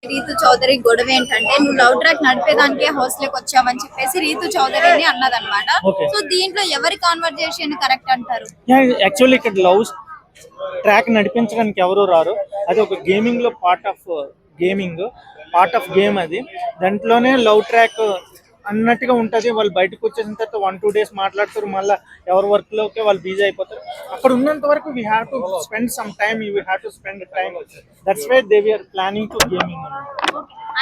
రీతు చౌదరి గొడవ ఏంటంటే నువ్వు లవ్ ట్రాక్ నడిపేదానికే హౌస్లోకి వచ్చావని చెప్పేసి రీతు చౌదరిని అన్నదన్నమాట. ఓకే. సో దీంట్లో ఎవరి కాన్వర్జేషన్ కరెక్ట్ అంటారు? యాక్చువల్లీ ఇక్కడ లవ్ ట్రాక్ నడిపించడానికి ఎవరు రారు. అది ఒక గేమింగ్ లో పార్ట్ ఆఫ్ గేమ్ అది. దాంట్లోనే లవ్ ట్రాక్ అన్నట్టుగా ఉంటుంది. వాళ్ళు బయటకు వచ్చేసిన తర్వాత 1-2 days మాట్లాడతారు, మళ్ళీ ఎవరి వర్క్ లోకి వాళ్ళు బిజీ అయిపోతారు. అక్కడ ఉన్నంత వరకు we have to spend some time, we have to spend time. That's why they we're planning to gaming.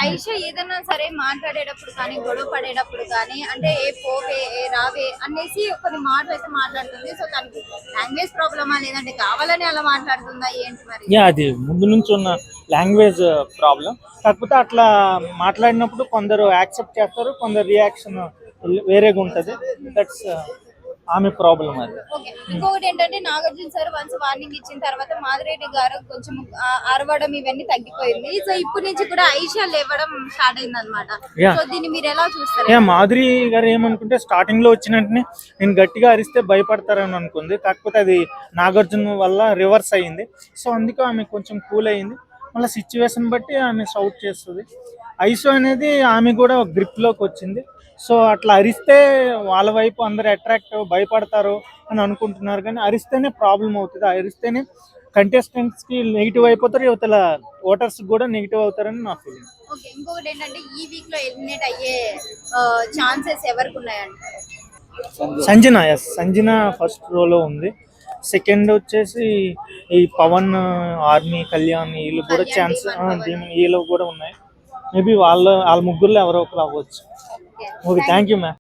Aisha ఏదన్నా సరే మాట్లాడేటప్పుడు కానీ గొడవ పడేటప్పుడు కానీ అంటే ఏ పోవే ఏ రావే అనేసి కొన్ని మాటలు అయితే మాట్లాడుతుంది. సో తనకి లాంగ్వేజ్ ప్రాబ్లమా లేదంటే కావాలని అలా మాట్లాడుతుందా ఏంటి మరి? అది ముందు నుంచి ఉన్న లాంగ్వేజ్ ప్రాబ్లం. కాకపోతే అట్లా మాట్లాడినప్పుడు కొందరు యాక్సెప్ట్ చేస్తారు, కొందరు రియాక్షన్ వేరేగా ఉంటుంది. దట్స్ ఆమె ప్రాబ్లం అది. ఓకే. ఇంకొకటి ఏంటంటే నాగార్జున సార్ వన్స్ వార్నింగ్ ఇచ్చిన తర్వాత మాధురెడ్డి గారు కొంచెం అరవడం ఇవన్నీ తగ్గిపోయింది. సో ఇప్పటి నుంచి కూడా ఐషా లేవడం స్టార్ట్ అయింది అనమాట. సో దీన్ని మీరు ఎలా చూస్తారు? మాధురి గారు ఏమనుకుంటే స్టార్టింగ్ లో వచ్చిన వెంటనే నేను గట్టిగా అరిస్తే భయపడతారని అనుకుంది. కాకపోతే అది నాగార్జున వల్ల రివర్స్ అయ్యింది. సో అందుకే ఆమె కొంచెం కూల్ అయ్యింది. మళ్ళీ సిచ్యువేషన్ బట్టి ఆమె సౌట్ చేస్తుంది. ఐషో అనేది ఆమె కూడా గ్రిప్ లోకి వచ్చింది. సో అట్లా అరిస్తే వాళ్ళ వైపు అందరు అట్రాక్ట్ భయపడతారు అని అనుకుంటున్నారు, కానీ అరిస్తేనే ప్రాబ్లం అవుతుంది. అరిస్తేనే కంటెస్టెంట్స్ కి నెగిటివ్ అయిపోతారు, యువతల ఓటర్స్ కూడా నెగిటివ్ అవుతారని నా ఫీలింగ్. ఓకే. ఇంకొకటి ఏంటంటే ఈ వీక్ లో ఎలిమినేట్ అయ్యే ఛాన్సెస్ ఎవరికి ఉన్నాయంటే సంజన ఫస్ట్ రోలో ఉంది. సెకండ్ వచ్చేసి ఈ పవన్, ఆర్మీ, కళ్యాణ్ వీళ్ళు కూడా ఛాన్స్, వీళ్ళు కూడా ఉన్నాయి. మేబీ వాళ్ళ ముగ్గురులో ఎవరో ఒకరు అవ్వచ్చు. Okay, thank you ma'am.